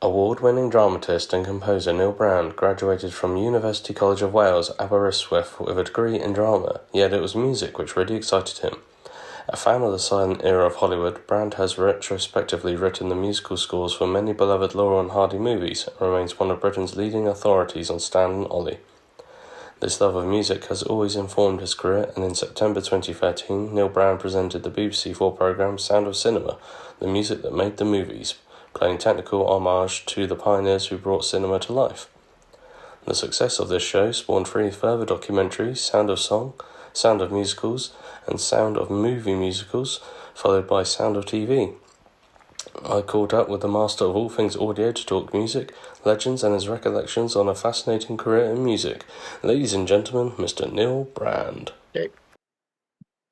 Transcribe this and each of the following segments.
Award-winning dramatist and composer Neil Brand graduated from University College of Wales, Aberystwyth with a degree in drama, yet it was music which really excited him. A fan of the silent era of Hollywood, Brand has retrospectively written the musical scores for many beloved Laurel and Hardy movies and remains one of Britain's leading authorities on Stan and Ollie. This love of music has always informed his career, and in September 2013, Neil Brand presented the BBC4 programme Sound of Cinema, the music that made the movies, playing technical homage to the pioneers who brought cinema to life. The success of this show spawned three further documentaries, Sound of Song, Sound of Musicals, and Sound of Movie Musicals, followed by Sound of TV. I caught up with the master of all things audio to talk music, legends, and his recollections on a fascinating career in music. Ladies and gentlemen, Mr. Neil Brand.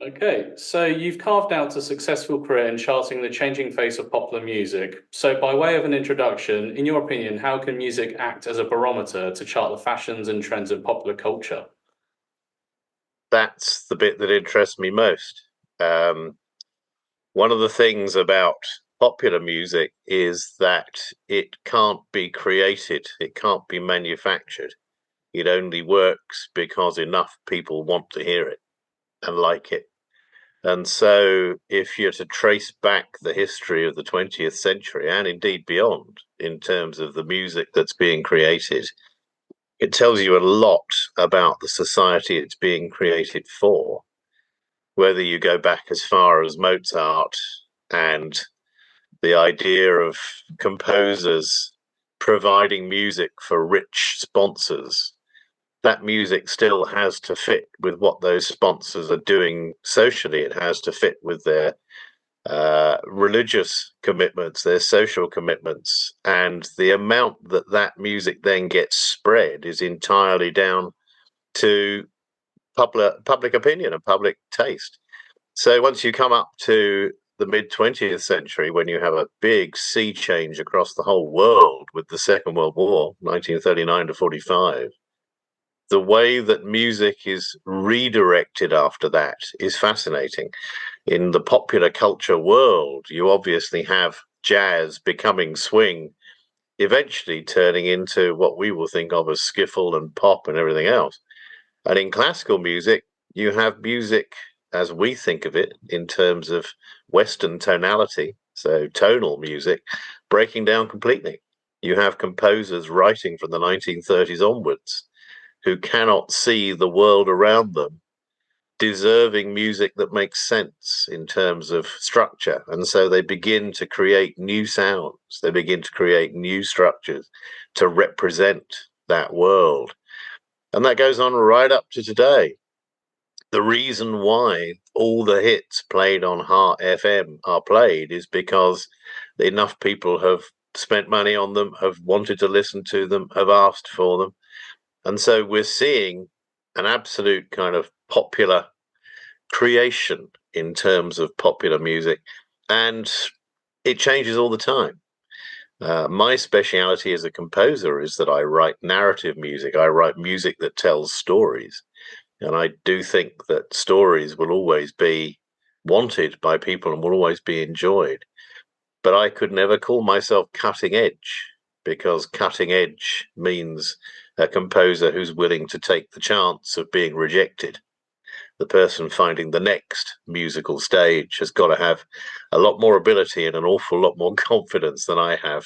Okay, so you've carved out a successful career in charting the changing face of popular music. So by way of an introduction, in your opinion, how can music act as a barometer to chart the fashions and trends of popular culture? That's the bit that interests me most. One of the things about popular music is that it can't be created, it can't be manufactured. It only works because enough people want to hear it and like it. And so if you're to trace back the history of the 20th century, and indeed beyond, in terms of the music that's being created, it tells you a lot about the society it's being created for. Whether you go back as far as Mozart and the idea of composers providing music for rich sponsors, that music still has to fit with what those sponsors are doing socially. It has to fit with their religious commitments, their social commitments, and the amount that that music then gets spread is entirely down to public opinion and public taste. So once you come up to the mid-20th century, when you have a big sea change across the whole world with the Second World War, 1939 to 45, the way that music is redirected after that is fascinating. In the popular culture world, you obviously have jazz becoming swing, eventually turning into what we will think of as skiffle and pop and everything else. And in classical music, you have music as we think of it in terms of Western tonality, so tonal music, breaking down completely. You have composers writing from the 1930s onwards who cannot see the world around them deserving music that makes sense in terms of structure. And so they begin to create new sounds, they begin to create new structures to represent that world. And that goes on right up to today. The reason why all the hits played on Heart FM are played is because enough people have spent money on them, have wanted to listen to them, have asked for them. And so we're seeing an absolute kind of popular creation in terms of popular music, and it changes all the time. My speciality as a composer is that I write narrative music. I write music that tells stories. And I do think that stories will always be wanted by people and will always be enjoyed. But I could never call myself cutting edge, because cutting edge means a composer who's willing to take the chance of being rejected. The person finding the next musical stage has got to have a lot more ability and an awful lot more confidence than I have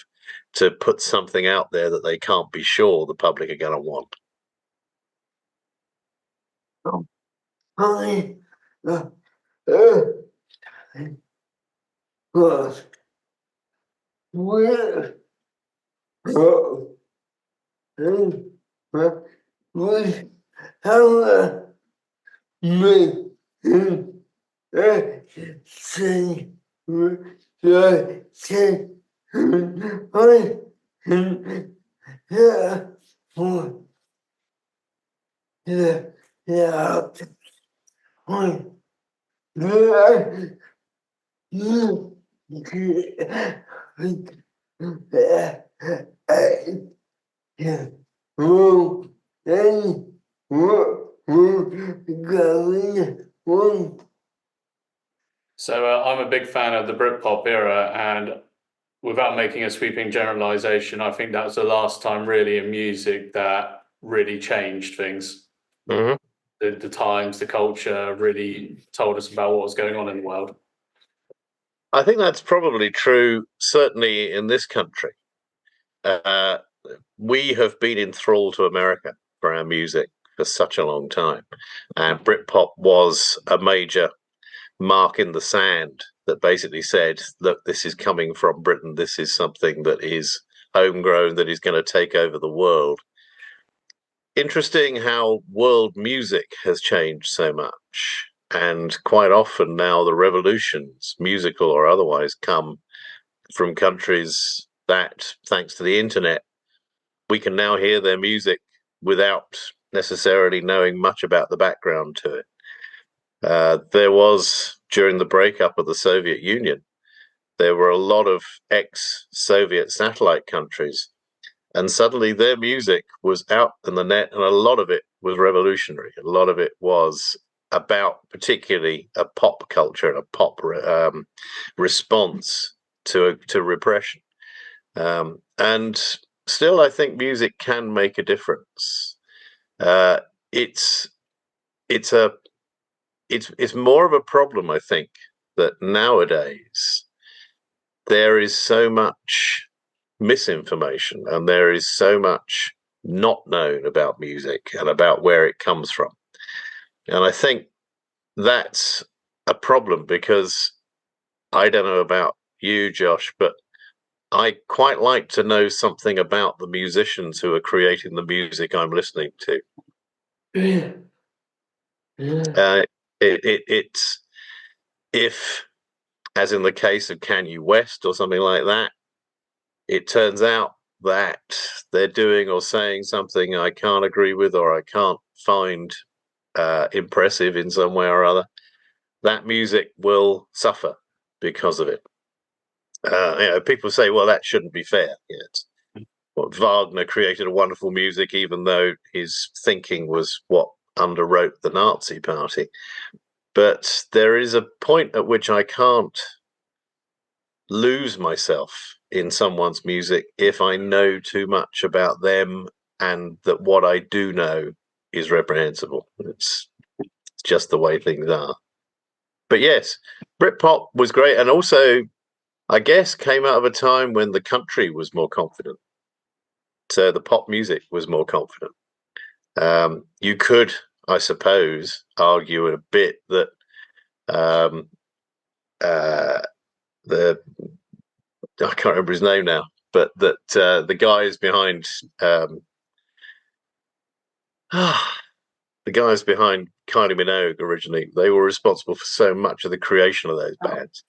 to put something out there that they can't be sure the public are going to want. So I'm a big fan of the Britpop era, and without making a sweeping generalization, I think that was the last time really in music that really changed things. Mm-hmm. The times, the culture really told us about what was going on in the world. I think that's probably true, certainly in this country. We have been enthralled to America for our music for such a long time. And Britpop was a major mark in the sand that basically said, look, this is coming from Britain. This is something that is homegrown, that is going to take over the world. Interesting how world music has changed so much. And quite often now the revolutions, musical or otherwise, come from countries that, thanks to the internet, we can now hear their music without necessarily knowing much about the background to it. There was, during the breakup of the Soviet Union, there were a lot of ex-Soviet satellite countries, and suddenly their music was out in the net, and a lot of it was revolutionary. A lot of it was about particularly a pop culture and a pop response to repression. And still, I think music can make a difference. It's more of a problem, I think, that nowadays there is so much misinformation and there is so much not known about music and about where it comes from. And I think that's a problem, because I don't know about you, Josh, but I quite like to know something about the musicians who are creating the music I'm listening to. It's if, as in the case of Kanye West or something like that, it turns out that they're doing or saying something I can't agree with or I can't find impressive in some way or other, that music will suffer because of it. People say, well, that shouldn't be fair. Wagner created a wonderful music, even though his thinking was what underwrote the Nazi Party. But there is a point at which I can't lose myself in someone's music if I know too much about them and that what I do know is reprehensible. It's just the way things are. But yes, Britpop was great, and also, I guess, came out of a time when the country was more confident. So the pop music was more confident. You could, I suppose, argue a bit that the I can't remember his name now, but that the guys behind the guys behind Kylie Minogue originally, they were responsible for so much of the creation of those bands.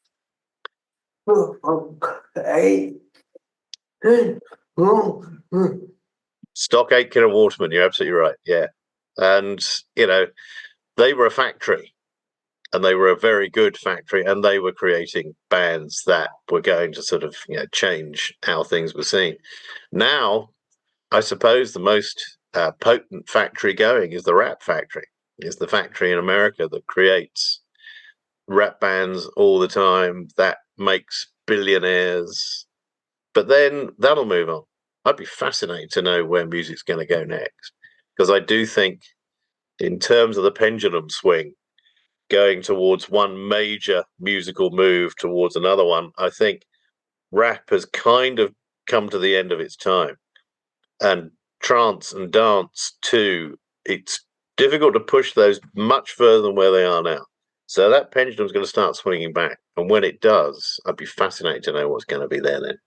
Stock Aitken and Waterman, you're absolutely right. Yeah. And, they were a factory, and they were a very good factory, and they were creating bands that were going to sort of, change how things were seen. Now, I suppose the most potent factory going is the rap factory, is the factory in America that creates rap bands all the time, that makes billionaires. But then that'll move on. I'd be fascinated to know where music's going to go next, because I do think, in terms of the pendulum swing, going towards one major musical move towards another one, I think rap has kind of come to the end of its time. And trance and dance too, it's difficult to push those much further than where they are now. So that pendulum's going to start swinging back. And when it does, I'd be fascinated to know what's going to be there then.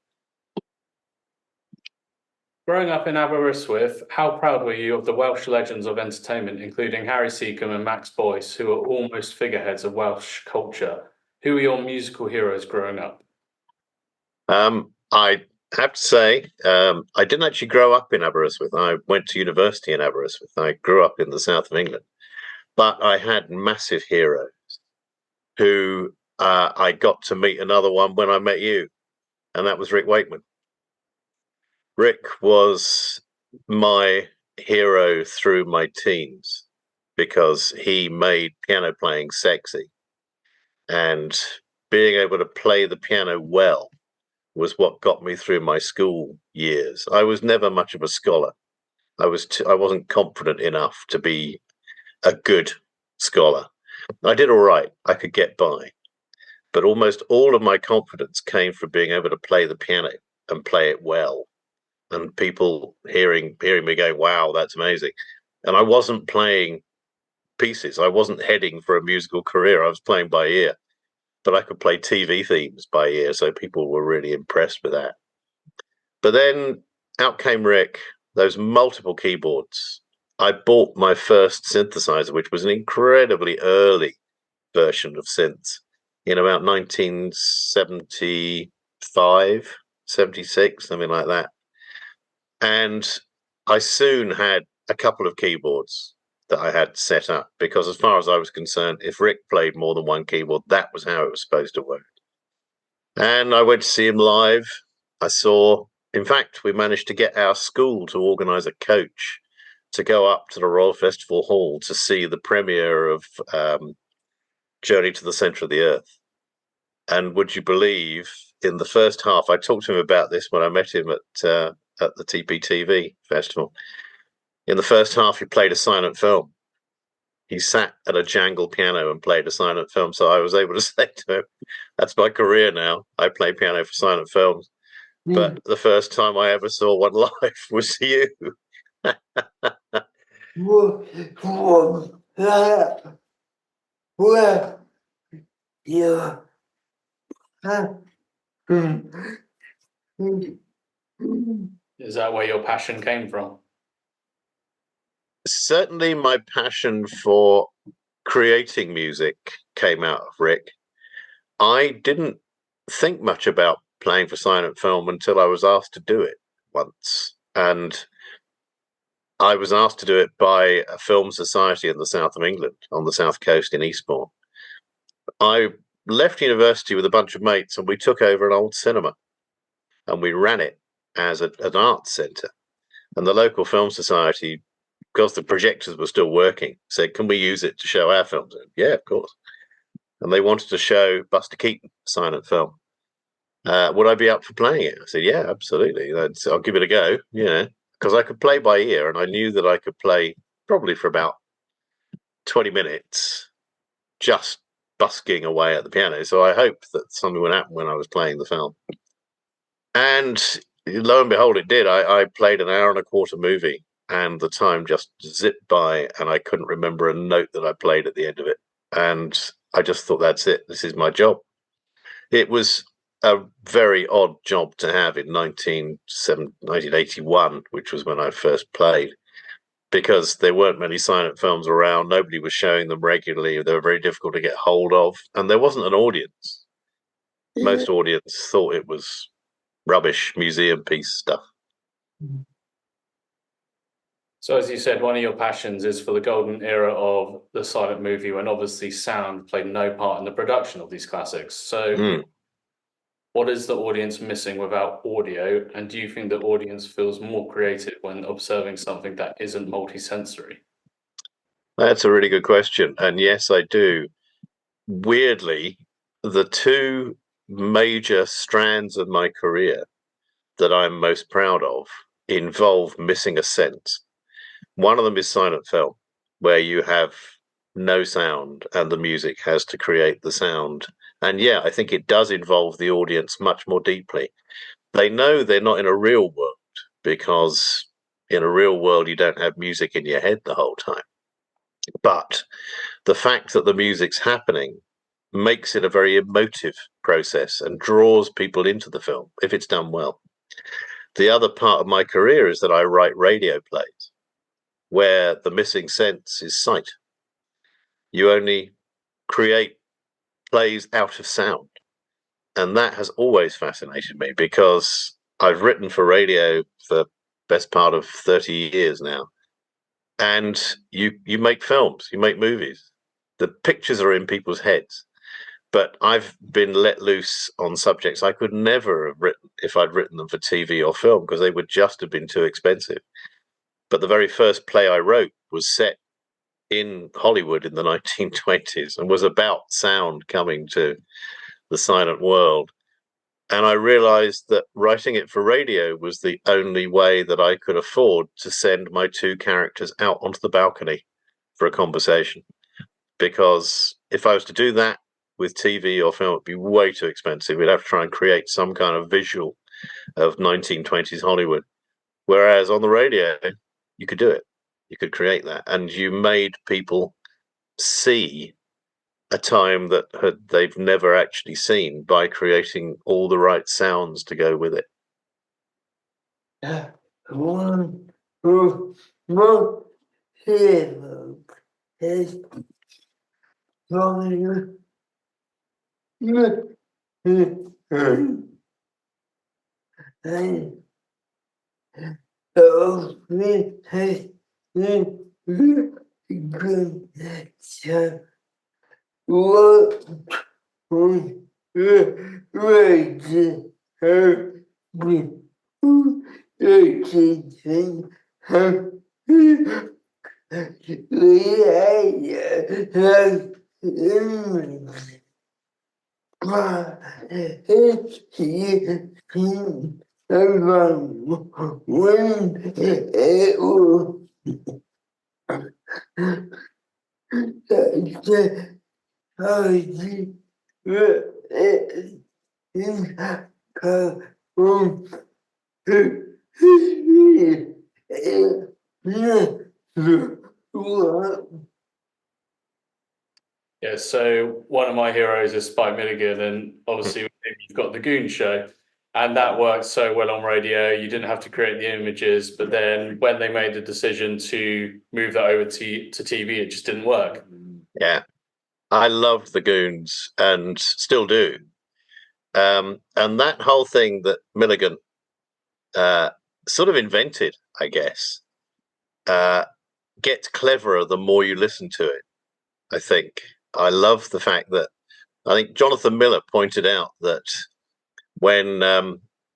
Growing up in Aberystwyth, how proud were you of the Welsh legends of entertainment, including Harry Seacombe and Max Boyce, who are almost figureheads of Welsh culture? Who were your musical heroes growing up? I have to say, I didn't actually grow up in Aberystwyth. I went to university in Aberystwyth. I grew up in the south of England. But I had massive heroes who I got to meet another one when I met you, and that was Rick Wakeman. Rick was my hero through my teens because he made piano playing sexy, and being able to play the piano well was what got me through my school years. I was never much of a scholar. I wasn't confident enough to be a good scholar. I did all right. I could get by. But almost all of my confidence came from being able to play the piano and play it well. And people hearing me going, wow, that's amazing. And I wasn't playing pieces. I wasn't heading for a musical career. I was playing by ear. But I could play TV themes by ear, so people were really impressed with that. But then out came Rick, those multiple keyboards. I bought my first synthesizer, which was an incredibly early version of synths in about 1975, 76, something like that. And I soon had a couple of keyboards that I had set up because, as far as I was concerned, if Rick played more than one keyboard, that was how it was supposed to work. And I went to see him live. In fact, we managed to get our school to organise a coach to go up to the Royal Festival Hall to see the premiere of Journey to the Centre of the Earth. And would you believe, in the first half, I talked to him about this when I met him at the TPTV festival. In the first half, he played a silent film. He sat at a jangle piano and played a silent film. So I was able to say to him, that's my career now. I play piano for silent films. But the first time I ever saw one live was you. Yeah. Is that where your passion came from? Certainly my passion for creating music came out of Rick. I didn't think much about playing for silent film until I was asked to do it once. And I was asked to do it by a film society in the south of England, on the south coast in Eastbourne. I left university with a bunch of mates and we took over an old cinema and we ran it as an arts centre. And the local film society, because the projectors were still working, said, can we use it to show our films? And, yeah, of course. And they wanted to show Buster Keaton, silent film. Would I be up for playing it? I said, yeah, absolutely. I'll give it a go, because I could play by ear and I knew that I could play probably for about 20 minutes just busking away at the piano. So I hoped that something would happen when I was playing the film. And lo and behold, it did. I played an hour and a quarter movie and the time just zipped by and I couldn't remember a note that I played at the end of it. And I just thought, that's it. This is my job. It was a very odd job to have in 1981, which was when I first played, because there weren't many silent films around. Nobody was showing them regularly. They were very difficult to get hold of. And there wasn't an audience. Most audience thought it was rubbish museum piece stuff. So as you said, one of your passions is for the golden era of the silent movie, when obviously sound played no part in the production of these classics. So what is the audience missing without audio? And do you think the audience feels more creative when observing something that isn't multisensory? That's a really good question. And yes, I do. Weirdly, the two major strands of my career that I'm most proud of involve missing a sense. One of them is silent film, where you have no sound and the music has to create the sound. And yeah, I think it does involve the audience much more deeply. They know they're not in a real world, because in a real world, you don't have music in your head the whole time. But the fact that the music's happening makes it a very emotive process and draws people into the film if it's done well. The other part of my career is that I write radio plays where the missing sense is sight. You only create plays out of sound. And that has always fascinated me because I've written for radio for the best part of 30 years now. And you make films, you make movies. The pictures are in people's heads. But I've been let loose on subjects I could never have written if I'd written them for TV or film, because they would just have been too expensive. But the very first play I wrote was set in Hollywood in the 1920s and was about sound coming to the silent world. And I realized that writing it for radio was the only way that I could afford to send my two characters out onto the balcony for a conversation. Because if I was to do that with TV or film, it'd be way too expensive. We'd have to try and create some kind of visual of 1920s Hollywood. Whereas on the radio, you could do it. You could create that. And you made people see a time that they've never actually seen by creating all the right sounds to go with it. One who wrote hero is going and we has been good so what on right her Yeah, so one of my heroes is Spike Milligan, and obviously with him, you've got the Goon Show, and that worked so well on radio. You didn't have to create the images, but then when they made the decision to move that over to TV, it just didn't work. Yeah, I loved the Goons and still do. And that whole thing that Milligan sort of invented, I guess, gets cleverer the more you listen to it. I think I love the fact that I think Jonathan Miller pointed out that when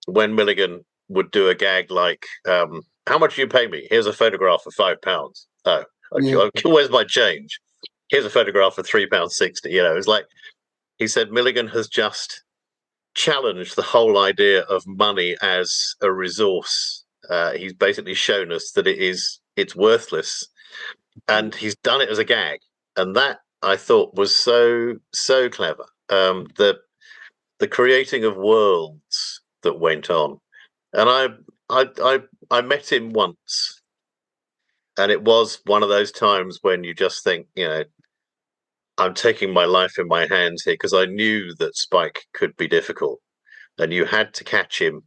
Milligan would do a gag like, "How much do you pay me? Here's a photograph for £5. Oh, Yeah. where's my change? Here's a photograph for £3.60." You know, it's like he said Milligan has just challenged the whole idea of money as a resource. He's basically shown us that it's worthless, and he's done it as a gag, and that I thought was so clever. The creating of worlds that went on, and I met him once, and it was one of those times when you just think, you know, I'm taking my life in my hands here, because I knew that Spike could be difficult, and you had to catch him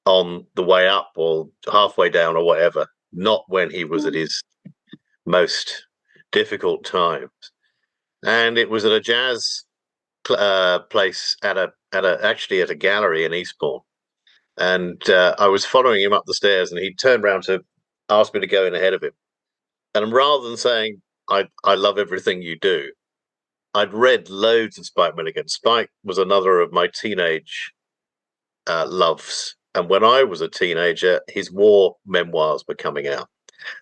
on the way up or halfway down or whatever, not when he was at his most difficult times. And it was at a jazz place actually at a gallery in Eastbourne, and I was following him up the stairs, and he turned around to ask me to go in ahead of him. And rather than saying I love everything you do, I'd read loads of Spike Milligan. Spike was another of my teenage loves, and when I was a teenager, his war memoirs were coming out.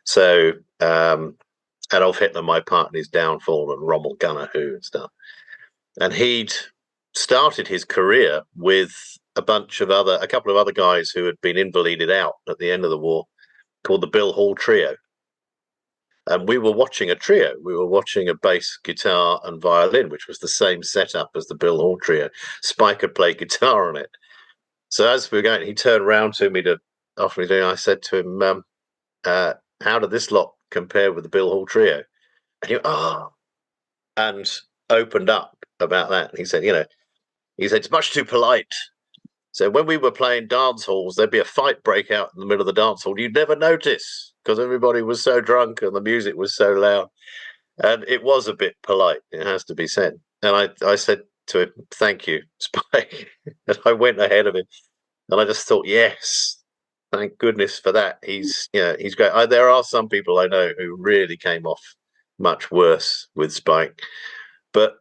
So Adolf Hitler, My Part in His Downfall, and Rommel Gunner Who and stuff. And he'd started his career with a couple of other guys who had been invalided out at the end of the war, called the Bill Hall Trio. And we were watching a trio. We were watching a bass, guitar, and violin, which was the same setup as the Bill Hall Trio. Spike had played guitar on it. So as we were going, he turned around to me after me doing. I said to him, "How did this lot compare with the Bill Hall Trio?" And he and opened up about that. And he said, it's much too polite. So when we were playing dance halls, there'd be a fight break out in the middle of the dance hall. You'd never notice because everybody was so drunk and the music was so loud. And it was a bit polite, it has to be said. And I said to him, "Thank you, Spike." And I went ahead of him. And I just thought, yes, thank goodness for that. He's great. There are some people I know who really came off much worse with Spike, but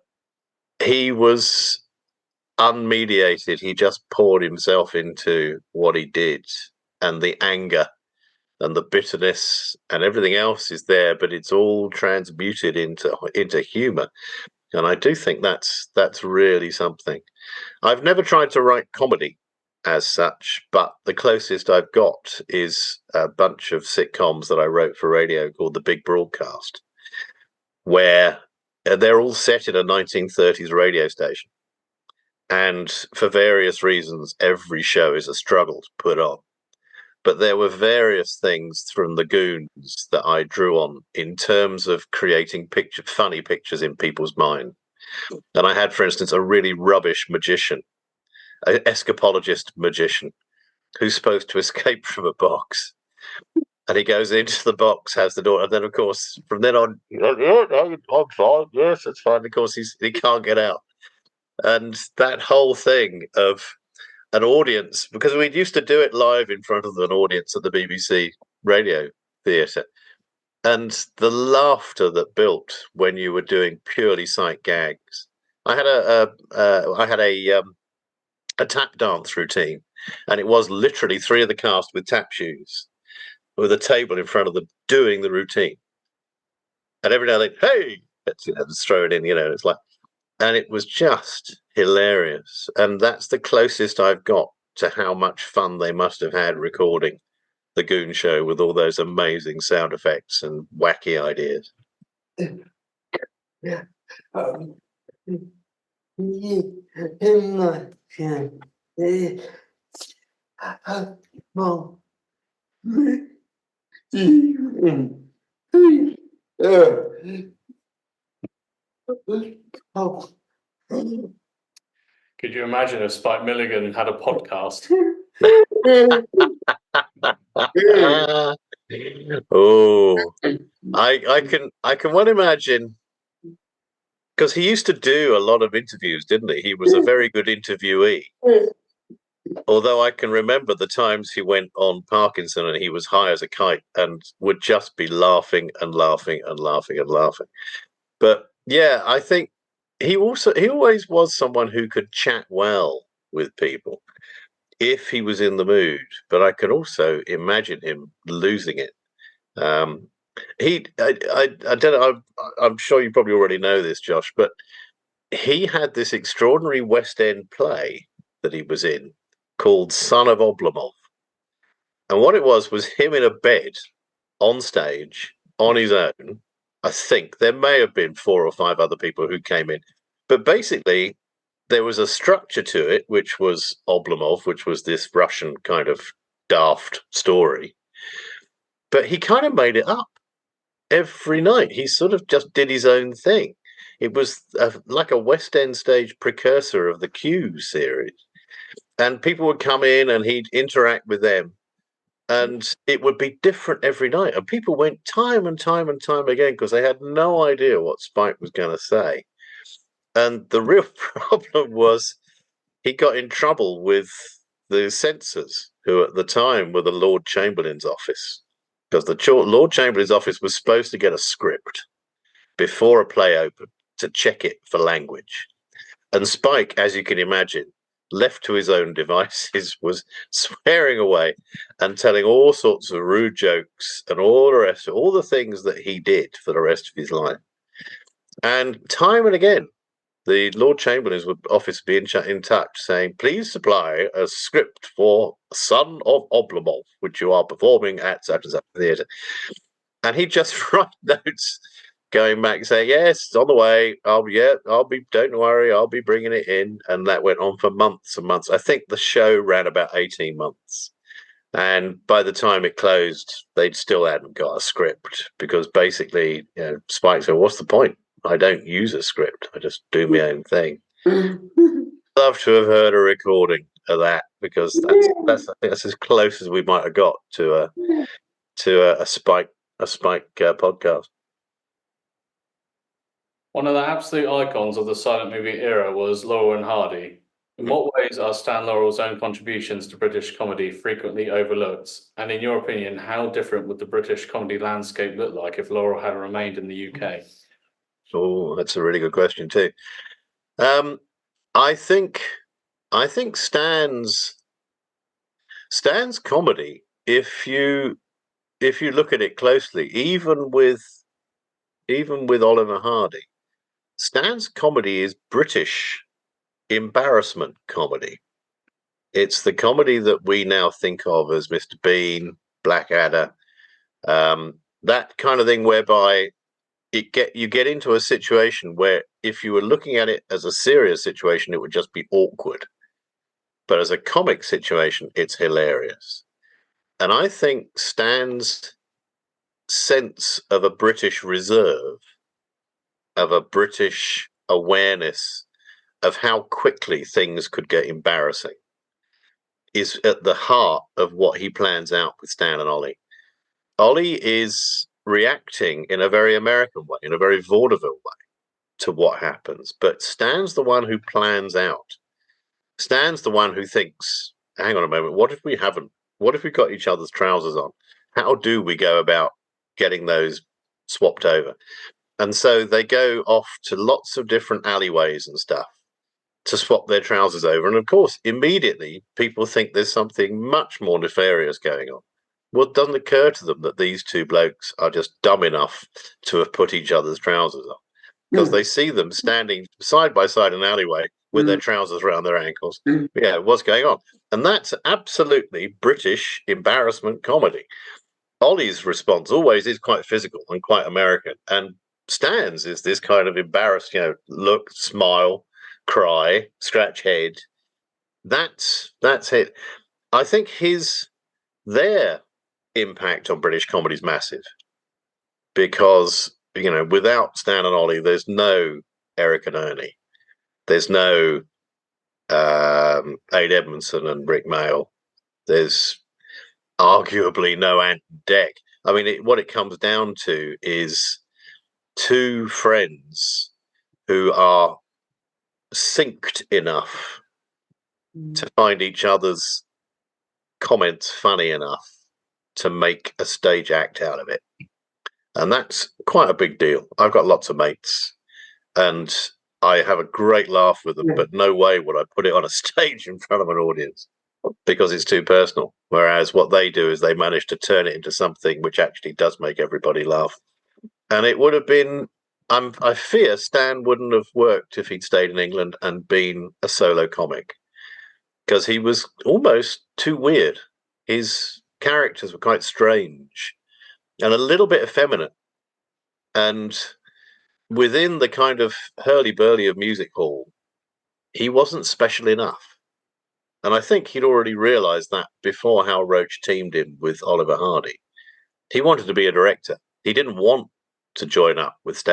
he was unmediated. He just poured himself into what he did, and the anger and the bitterness and everything else is there, but it's all transmuted into humor. and I do think that's really something. I've never tried to write comedy as such, but the closest I've got is a bunch of sitcoms that I wrote for radio called The Big Broadcast, where they're all set in a 1930s radio station. And for various reasons, every show is a struggle to put on. But there were various things from the Goons that I drew on in terms of creating funny pictures in people's mind. And I had, for instance, a really rubbish magician, an escapologist magician, who's supposed to escape from a box. And he goes into the box, has the door, and then, of course, from then on, I'm fine. Yes, it's fine. Of course, he can't get out. And that whole thing of an audience, because we used to do it live in front of an audience at the BBC radio theatre, and the laughter that built when you were doing purely sight gags. I had a tap dance routine, and it was literally three of the cast with tap shoes, with a table in front of them doing the routine. And every now and then, hey, let's throw it in, it's like, and it was just hilarious. And that's the closest I've got to how much fun they must have had recording the Goon Show with all those amazing sound effects and wacky ideas. Yeah. Could you imagine if Spike Milligan had a podcast? Oh, I can well imagine, because he used to do a lot of interviews, didn't he? He was a very good interviewee. Although I can remember the times he went on Parkinson and he was high as a kite and would just be laughing and laughing and laughing and laughing. But yeah, I think he always was someone who could chat well with people if he was in the mood. But I can also imagine him losing it. I don't know. I'm sure you probably already know this, Josh, but he had this extraordinary West End play that he was in called Son of Oblomov. And what it was him in a bed on stage on his own. I think there may have been 4 or 5 other people who came in. But basically, there was a structure to it, which was Oblomov, which was this Russian kind of daft story. But he kind of made it up every night. He sort of just did his own thing. It was like a West End stage precursor of the Q series. And people would come in and he'd interact with them. And it would be different every night. And people went time and time and time again because they had no idea what Spike was going to say. And the real problem was he got in trouble with the censors, who at the time were the Lord Chamberlain's office, because the Lord Chamberlain's office was supposed to get a script before a play opened to check it for language. And Spike, as you can imagine, left to his own devices, was swearing away and telling all sorts of rude jokes and all the things that he did for the rest of his life. And time and again, the Lord Chamberlain's office would be in touch saying, please supply a script for Son of Oblomov, which you are performing at such and such theatre. And he'd just write notes going back saying, yes, it's on the way. Don't worry, I'll be bringing it in. And that went on for months and months. I think the show ran about 18 months. And by the time it closed, they'd still hadn't got a script because basically, Spike said, what's the point? I don't use a script. I just do my own thing. Love to have heard a recording of that because that's as close as we might have got to a Spike podcast. One of the absolute icons of the silent movie era was Laurel and Hardy. In what ways are Stan Laurel's own contributions to British comedy frequently overlooked? And in your opinion, how different would the British comedy landscape look like if Laurel had remained in the UK? Oh, that's a really good question too. I think Stan's comedy, if you look at it closely, even with Oliver Hardy, Stan's comedy is British embarrassment comedy. It's the comedy that we now think of as Mr. Bean, Blackadder, that kind of thing, whereby you get into a situation where if you were looking at it as a serious situation, it would just be awkward. But as a comic situation, it's hilarious. And I think Stan's sense of a British reserve, of a British awareness of how quickly things could get embarrassing, is at the heart of what he plans out with Stan and Ollie. Ollie is reacting in a very American way, in a very vaudeville way to what happens. But Stan's the one who plans out. Stan's the one who thinks, hang on a moment, what if we got each other's trousers on? How do we go about getting those swapped over? And so they go off to lots of different alleyways and stuff to swap their trousers over. And of course, immediately people think there's something much more nefarious going on. Well, it doesn't occur to them that these two blokes are just dumb enough to have put each other's trousers on, because they see them standing side by side in an alleyway with their trousers around their ankles. Yeah, what's going on? And that's absolutely British embarrassment comedy. Ollie's response always is quite physical and quite American, and Stan's is this kind of embarrassed, look, smile, cry, scratch head. That's it. I think their impact on British comedy is massive, because without Stan and Ollie, there's no Eric and Ernie, there's no Aid Edmondson and Rick Mayall, there's arguably no Ant and Dec. I mean, what it comes down to is two friends who are synced enough to find each other's comments funny enough to make a stage act out of it. And that's quite a big deal. I've got lots of mates and I have a great laugh with them, but no way would I put it on a stage in front of an audience, because it's too personal. Whereas what they do is they manage to turn it into something which actually does make everybody laugh. And it would have been, I fear Stan wouldn't have worked if he'd stayed in England and been a solo comic, because he was almost too weird. His characters were quite strange and a little bit effeminate. And within the kind of hurly-burly of music hall, he wasn't special enough. And I think he'd already realised that before Hal Roach teamed him with Oliver Hardy. He wanted to be a director. He didn't want to join up with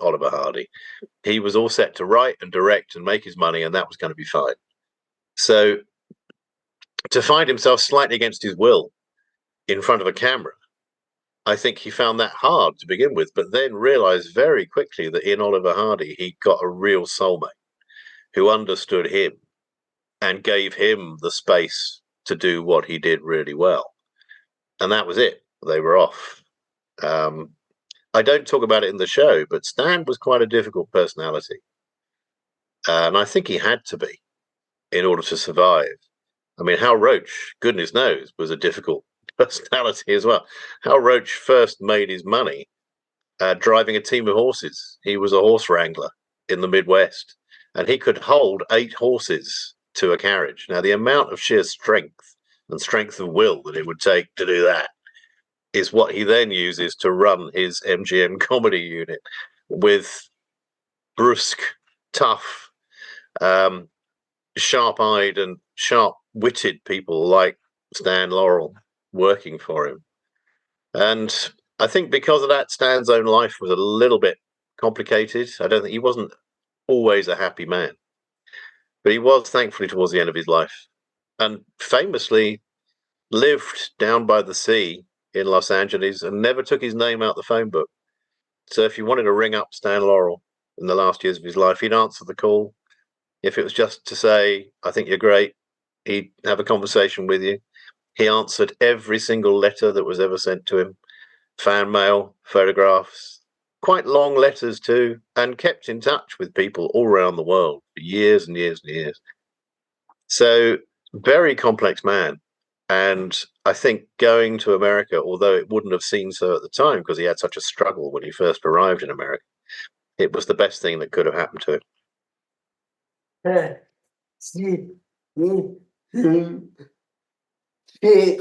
Oliver Hardy. He was all set to write and direct and make his money, and that was going to be fine. So to find himself slightly against his will in front of a camera, I think he found that hard to begin with, but then realised very quickly that in Oliver Hardy, he got a real soulmate who understood him and gave him the space to do what he did really well. And that was it. They were off. I don't talk about it in the show, but Stan was quite a difficult personality. And I think he had to be in order to survive. I mean, Hal Roach, goodness knows, was a difficult personality as well. Hal Roach first made his money driving a team of horses. He was a horse wrangler in the Midwest, and he could hold 8 horses to a carriage. Now, the amount of sheer strength and strength of will that it would take to do that is what he then uses to run his MGM comedy unit with brusque, tough, sharp-eyed and sharp-witted people like Stan Laurel working for him. And I think because of that, Stan's own life was a little bit complicated. I don't think he wasn't always a happy man, but he was, thankfully, towards the end of his life, and famously lived down by the sea in Los Angeles and never took his name out the phone book. So if you wanted to ring up Stan Laurel in the last years of his life, he'd answer the call. If it was just to say, I think you're great, he'd have a conversation with you. He answered every single letter that was ever sent to him, fan mail, photographs, quite long letters too, and kept in touch with people all around the world for years and years and years. So very complex man. And I think going to America, although it wouldn't have seemed so at the time because he had such a struggle when he first arrived in America, It was the best thing that could have happened to him. See, take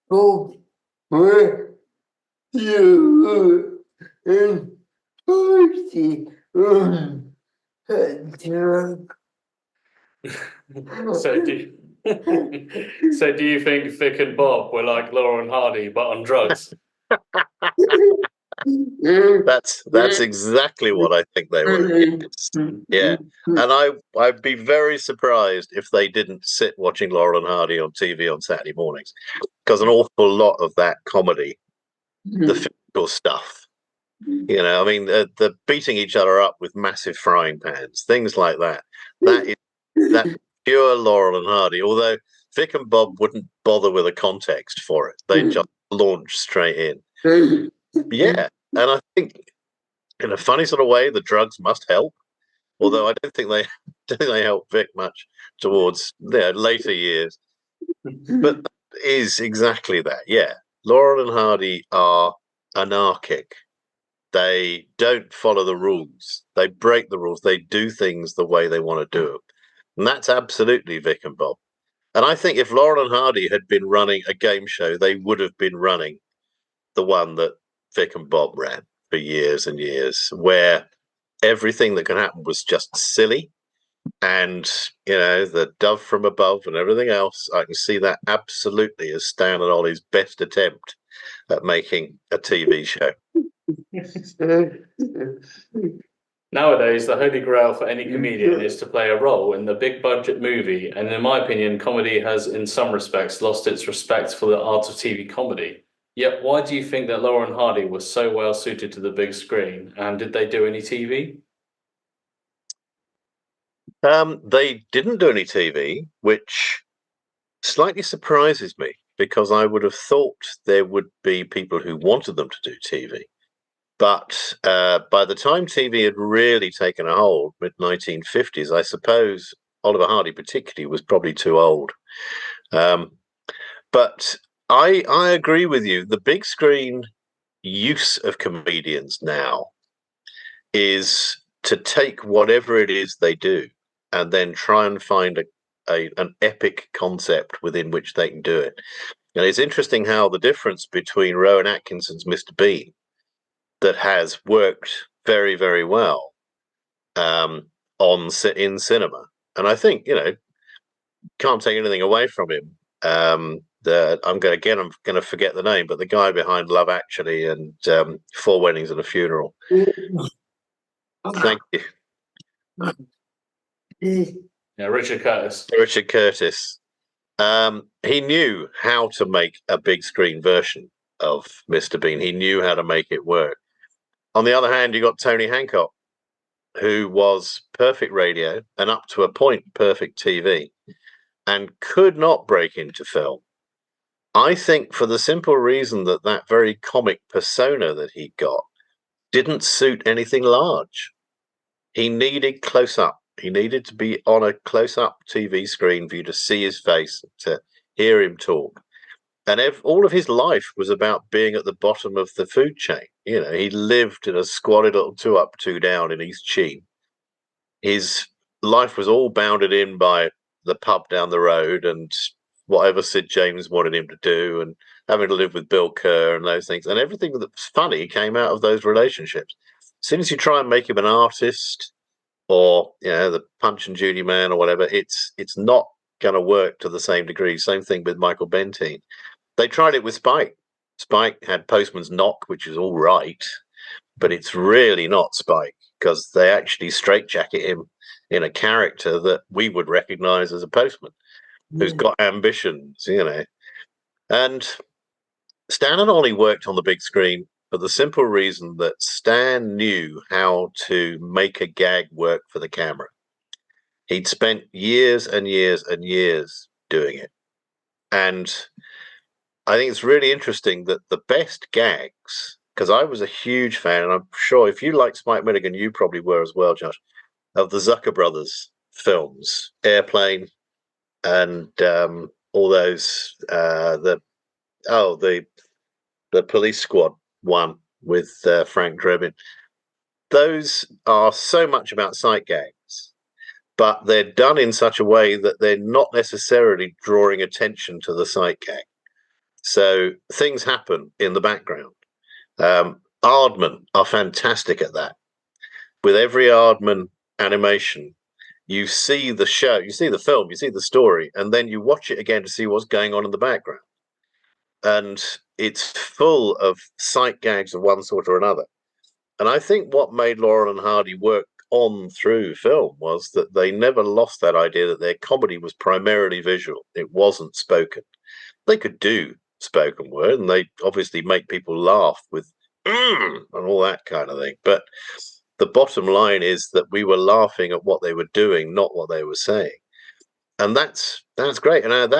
both were you and Percy drug. So do you think Vic and Bob were like Laura and Hardy but on drugs? That's exactly what I think they were. Yes. Yeah. And I'd be very surprised if they didn't sit watching Laurel and Hardy on TV on Saturday mornings, because an awful lot of that comedy, the physical stuff, you know, I mean, the beating each other up with massive frying pans, things like that. That pure Laurel and Hardy. Although Vic and Bob wouldn't bother with a context for it, they just launch straight in. Yeah, and I think in a funny sort of way, the drugs must help. Although I don't think they help Vic much towards their later years. But that is exactly that. Yeah, Laurel and Hardy are anarchic. They don't follow the rules. They break the rules. They do things the way they want to do them. And that's absolutely Vic and Bob. And I think if Laurel and Hardy had been running a game show, they would have been running the one that Vic and Bob ran for years and years, where everything that can happen was just silly. And, you know, the dove from above and everything else, I can see that absolutely as Stan and Ollie's best attempt at making a TV show. Nowadays, the holy grail for any comedian is to play a role in the big budget movie, and in my opinion, comedy has, in some respects, lost its respect for the art of TV comedy. Yet, why do you think that Laura and Hardy was so well suited to the big screen, and did they do any TV? They didn't do any TV, which slightly surprises me, because I would have thought there would be people who wanted them to do TV. But by the time TV had really taken a hold, mid-1950s, I suppose Oliver Hardy particularly was probably too old. But I agree with you. The big screen use of comedians now is to take whatever it is they do and then try and find an epic concept within which they can do it. And it's interesting how the difference between Rowan Atkinson's Mr. Bean, that has worked very, very well in cinema, and I think, you know, can't take anything away from him. I'm going to forget the name, but the guy behind Love Actually and Four Weddings and a Funeral. Thank you. Yeah, Richard Curtis. Richard Curtis. He knew how to make a big screen version of Mr. Bean. He knew how to make it work. On the other hand, you got Tony Hancock, who was perfect radio and up to a point perfect TV, and could not break into film. I think for the simple reason that that very comic persona that he got didn't suit anything large. He needed close up. He needed to be on a close up TV screen for you to see his face, to hear him talk. And all of his life was about being at the bottom of the food chain. You know, he lived in a squalid little 2 up, 2 down in East Cheam. His life was all bounded in by the pub down the road and whatever Sid James wanted him to do, and having to live with Bill Kerr and those things. And everything that's funny came out of those relationships. As soon as you try and make him an artist, or, you know, the Punch and Judy man or whatever, it's not going to work to the same degree. Same thing with Michael Bentine. They tried it with Spike. Spike had Postman's Knock, which is all right, but it's really not Spike, because they actually straitjacket him in a character that we would recognize as a postman who's got ambitions, you know. And Stan and Ollie worked on the big screen for the simple reason that Stan knew how to make a gag work for the camera. He'd spent years and years and years doing it. And I think it's really interesting that the best gags, because I was a huge fan, and I'm sure if you liked Spike Milligan, you probably were as well, Josh, of the Zucker Brothers films, Airplane, and all those, the Police Squad one with Frank Drebin. Those are so much about sight gags, but they're done in such a way that they're not necessarily drawing attention to the sight gag. So things happen in the background. Aardman are fantastic at that. With every Aardman animation, you see the show, you see the film, you see the story, and then you watch it again to see what's going on in the background. And it's full of sight gags of one sort or another. And I think what made Laurel and Hardy work on through film was that they never lost that idea that their comedy was primarily visual. It wasn't spoken. They could do spoken word, and they obviously make people laugh with and all that kind of thing. But the bottom line is that we were laughing at what they were doing, not what they were saying. And that's great. And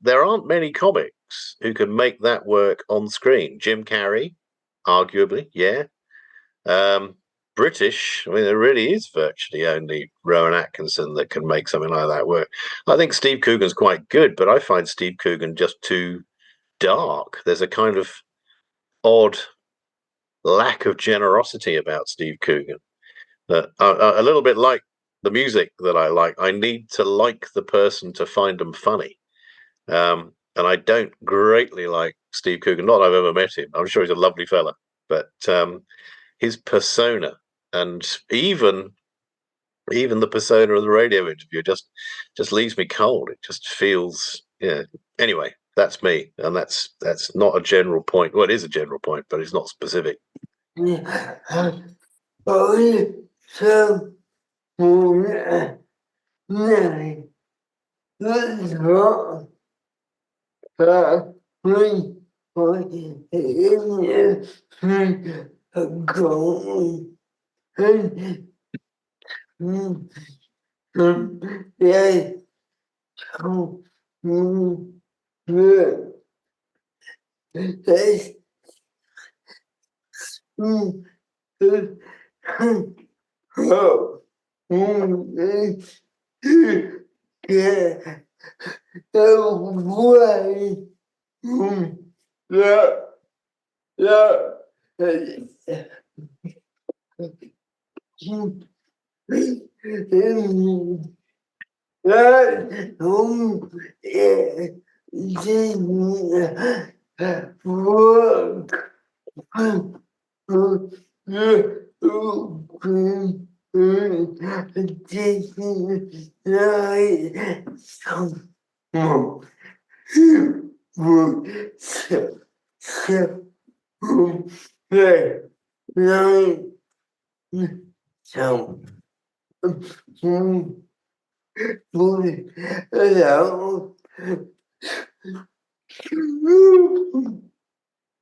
there aren't many comics who can make that work on screen. Jim Carrey, arguably, yeah. British, I mean, there really is virtually only Rowan Atkinson that can make something like that work. I think Steve Coogan's quite good, but I find Steve Coogan just too dark. There's a kind of odd lack of generosity about Steve Coogan. A little bit like the music that I like. I need to like the person to find them funny. And I don't greatly like Steve Coogan. Not that I've ever met him. I'm sure he's a lovely fella. But his persona, and even the persona of the radio interview, just leaves me cold. It just feels, yeah. Anyway, that's me, and that's not a general point. Well, it is a general point, but it's not specific.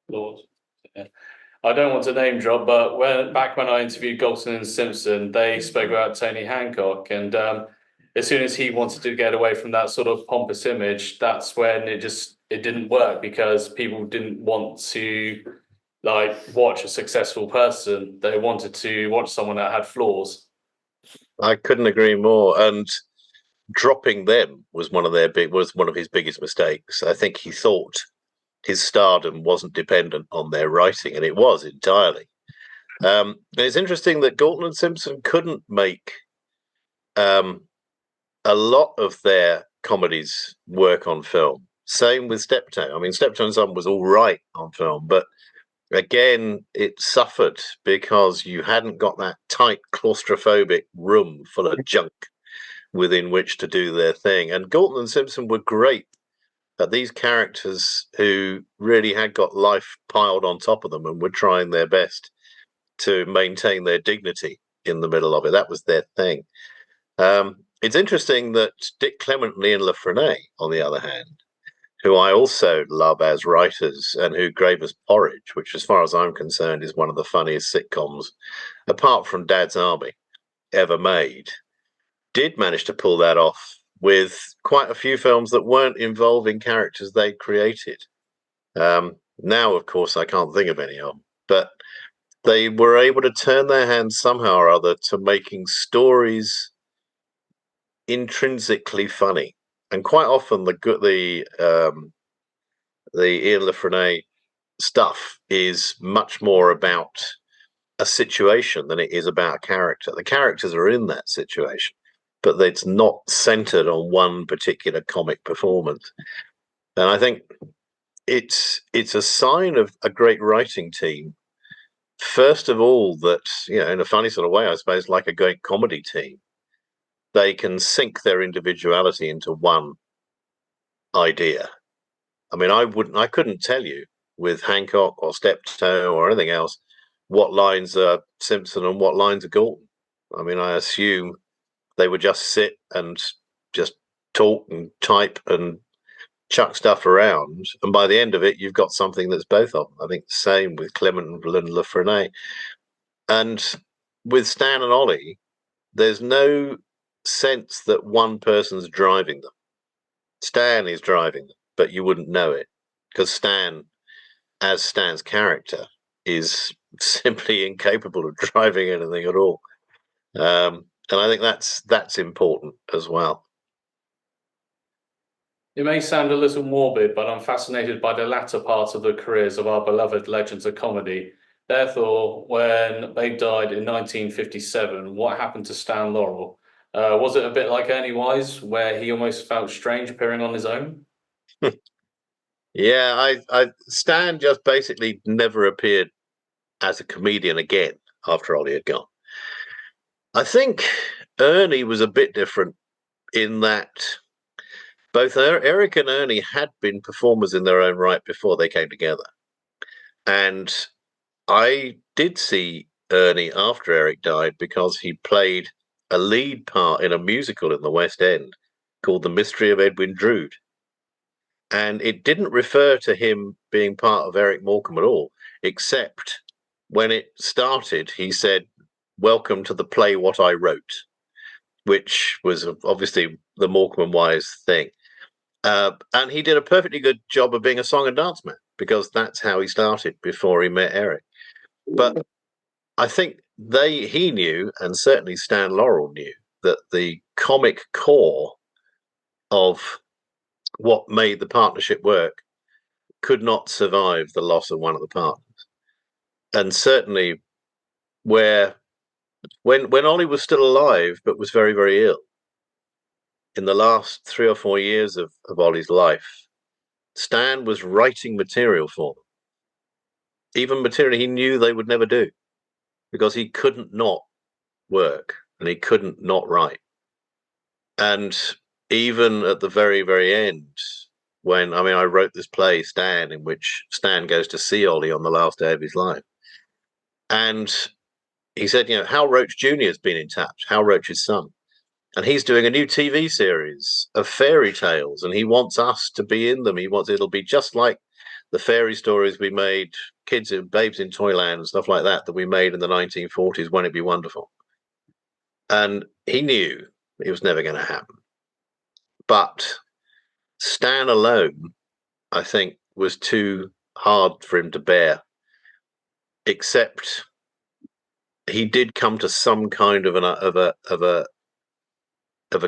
Lord. Yeah. I don't want to name drop, but back when I interviewed Galton and Simpson, they spoke about Tony Hancock, and as soon as he wanted to get away from that sort of pompous image, that's when it didn't work, because people didn't want to watch a successful person. They wanted to watch someone that had flaws. I couldn't agree more. And dropping them was one of his biggest mistakes. I think he thought his stardom wasn't dependent on their writing, and it was entirely. It's interesting that Galton and Simpson couldn't make a lot of their comedies work on film. Same with Steptoe. I mean, Steptoe and Son was all right on film, but again, it suffered because you hadn't got that tight, claustrophobic room full of junk within which to do their thing. And Galton and Simpson were great at these characters who really had got life piled on top of them and were trying their best to maintain their dignity in the middle of it. That was their thing. It's interesting that Dick Clement and Ian LaFrennay, on the other hand, who I also love as writers, and who gave us Porridge, which, as far as I'm concerned, is one of the funniest sitcoms, apart from Dad's Army, ever made, did manage to pull that off with quite a few films that weren't involving characters they created. Now, of course, I can't think of any of them, but they were able to turn their hands somehow or other to making stories intrinsically funny. And quite often the Ian LaFrennay stuff is much more about a situation than it is about a character. The characters are in that situation, but it's not centered on one particular comic performance. And I think it's a sign of a great writing team. First of all, that, you know, in a funny sort of way, I suppose, like a great comedy team, they can sink their individuality into one idea. I mean, I couldn't tell you with Hancock or Steptoe or anything else what lines are Simpson and what lines are Galton. I mean, I assume they would just sit and just talk and type and chuck stuff around, and by the end of it, you've got something that's both of them. I think the same with Clement and La Frenay. And with Stan and Ollie, there's no sense that one person's driving them. Stan is driving them, but you wouldn't know it because Stan, as Stan's character, is simply incapable of driving anything at all. And I think that's important as well. It may sound a little morbid, but I'm fascinated by the latter part of the careers of our beloved legends of comedy. Therefore, when they died in 1957, what happened to Stan Laurel? Was it a bit like Ernie Wise, where he almost felt strange appearing on his own? Yeah, I Stan just basically never appeared as a comedian again after Ollie had gone. I think Ernie was a bit different in that both Eric and Ernie had been performers in their own right before they came together. And I did see Ernie after Eric died because he played a lead part in a musical in the West End called The Mystery of Edwin Drood. And it didn't refer to him being part of Eric Morecambe at all, except when it started, he said, "Welcome to the play What I Wrote," which was obviously the Morecambe and Wise thing. And he did a perfectly good job of being a song and dance man because that's how he started before he met Eric. But I think he knew, and certainly Stan Laurel knew, that the comic core of what made the partnership work could not survive the loss of one of the partners. And certainly when Ollie was still alive but was very, very ill, in the last 3 or 4 years of Ollie's life, Stan was writing material for them, even material he knew they would never do, because he couldn't not work and he couldn't not write. And even at the very, very end, when I wrote this play, Stan, in which Stan goes to see Ollie on the last day of his life. And he said, Hal Roach Jr. has been in touch, Hal Roach's son. And he's doing a new TV series of fairy tales, and he wants us to be in them. It'll be just like the fairy stories we made, Kids and Babes in Toyland and stuff like that we made in the 1940s. Won't it be wonderful? And he knew it was never going to happen. But Stan alone, I think, was too hard for him to bear, except he did come to some kind of a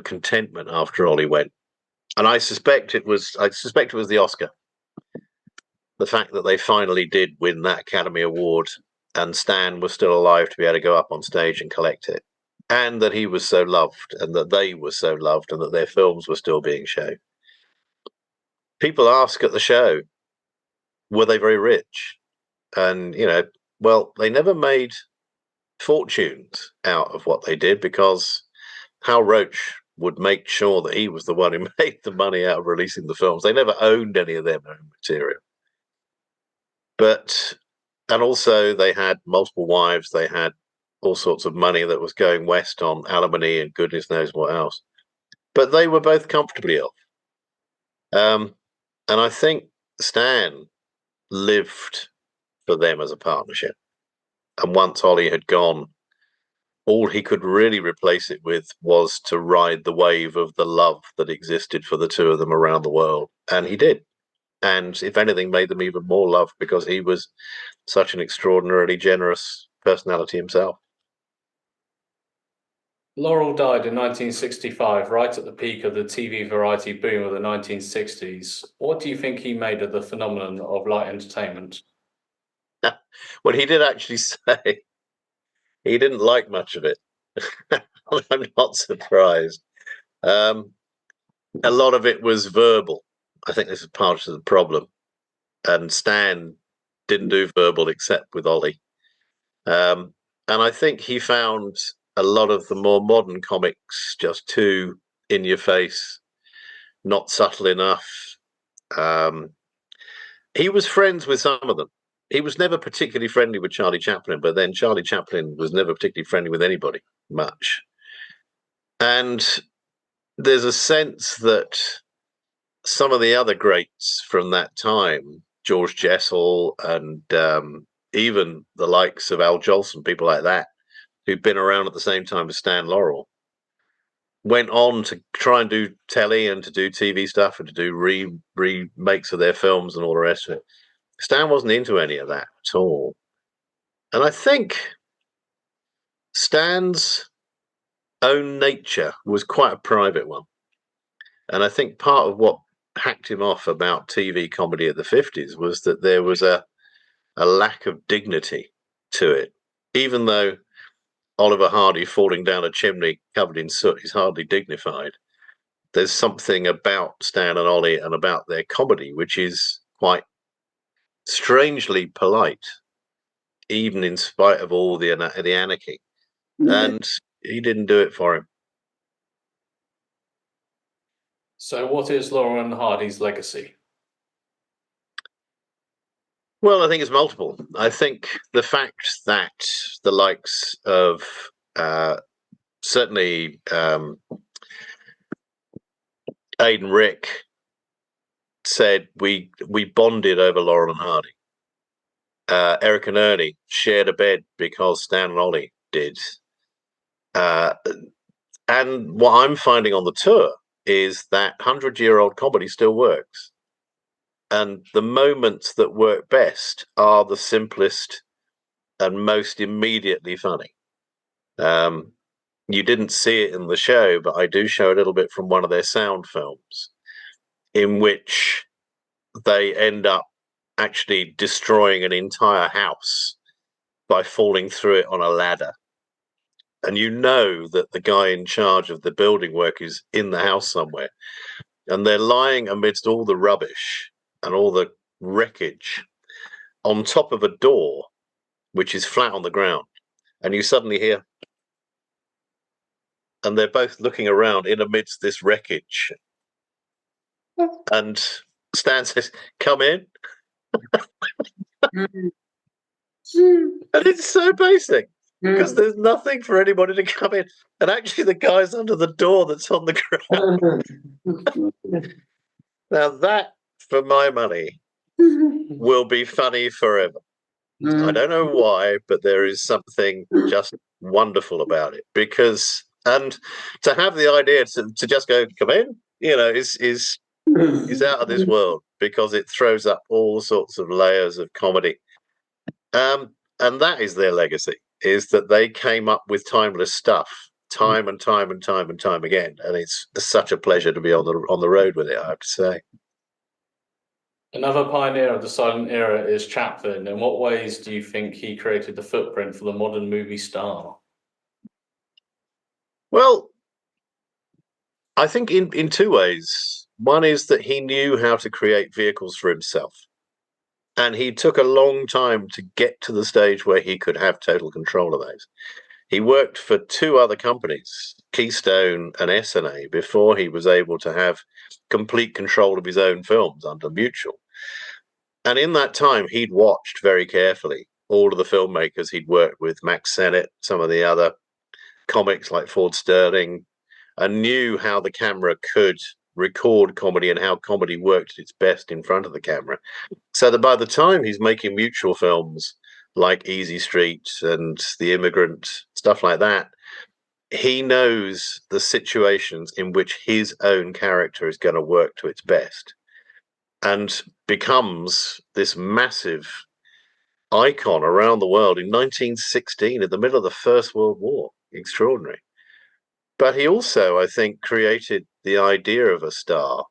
contentment after Ollie went. And I suspect it was the Oscar. The fact that they finally did win that Academy Award and Stan was still alive to be able to go up on stage and collect it. And that he was so loved and that they were so loved and that their films were still being shown. People ask at the show, were they very rich? And, well, they never made fortunes out of what they did because Hal Roach would make sure that he was the one who made the money out of releasing the films. They never owned any of their own material. And also they had multiple wives. They had all sorts of money that was going west on alimony and goodness knows what else. But they were both comfortably off. And I think Stan lived for them as a partnership. And once Ollie had gone, all he could really replace it with was to ride the wave of the love that existed for the two of them around the world. And he did. And if anything, made them even more loved because he was such an extraordinarily generous personality himself. Laurel died in 1965, right at the peak of the TV variety boom of the 1960s. What do you think he made of the phenomenon of light entertainment? Well, he did actually say he didn't like much of it. I'm not surprised. A lot of it was verbal. I think this is part of the problem. And Stan didn't do verbal except with Ollie. And I think he found a lot of the more modern comics just too in your face, not subtle enough. He was friends with some of them. He was never particularly friendly with Charlie Chaplin, but then Charlie Chaplin was never particularly friendly with anybody much. And there's a sense that some of the other greats from that time, George Jessel and even the likes of Al Jolson, people like that, who'd been around at the same time as Stan Laurel, went on to try and do telly and to do TV stuff and to do remakes of their films and all the rest of it. Stan wasn't into any of that at all. And I think Stan's own nature was quite a private one. And I think part of what hacked him off about TV comedy of the 50s was that there was a lack of dignity to it. Even though Oliver Hardy falling down a chimney covered in soot is hardly dignified, there's something about Stan and Ollie and about their comedy which is quite strangely polite, even in spite of all the anarchy. And he didn't do it for him. So what is Laurel and Hardy's legacy? Well, I think it's multiple. I think the fact that the likes of certainly Aidan Rick said we bonded over Laurel and Hardy. Eric and Ernie shared a bed because Stan and Ollie did. And what I'm finding on the tour is that 100-year-old comedy still works. And the moments that work best are the simplest and most immediately funny. You didn't see it in the show, but I do show a little bit from one of their sound films in which they end up actually destroying an entire house by falling through it on a ladder. And you know that the guy in charge of the building work is in the house somewhere. And they're lying amidst all the rubbish and all the wreckage on top of a door, which is flat on the ground. And you suddenly hear, and they're both looking around in amidst this wreckage. And Stan says, "Come in." And it's so basic because there's nothing for anybody to come in. And actually, the guy's under the door that's on the ground. Now, that, for my money, will be funny forever. I don't know why, but there is something just wonderful about it. Because, and to have the idea to just go, "Come in," is out of this world, because it throws up all sorts of layers of comedy. And that is their legacy, is that they came up with timeless stuff time and time and time and time again. And it's such a pleasure to be on the road with it, I have to say. Another pioneer of the silent era is Chaplin. In what ways do you think he created the footprint for the modern movie star? Well, I think in two ways. One is that he knew how to create vehicles for himself. And he took a long time to get to the stage where he could have total control of those. He worked for two other companies, Keystone and S&A, before he was able to have complete control of his own films under Mutual. And in that time, he'd watched very carefully all of the filmmakers he'd worked with, Max Sennett, some of the other comics like Ford Sterling, and knew how the camera could record comedy and how comedy worked at its best in front of the camera. So that by the time he's making Mutual films like Easy Street and The Immigrant, stuff like that, he knows the situations in which his own character is going to work to its best, and becomes this massive icon around the world in 1916, in the middle of the First World War. Extraordinary. But he also, I think, created the idea of a star,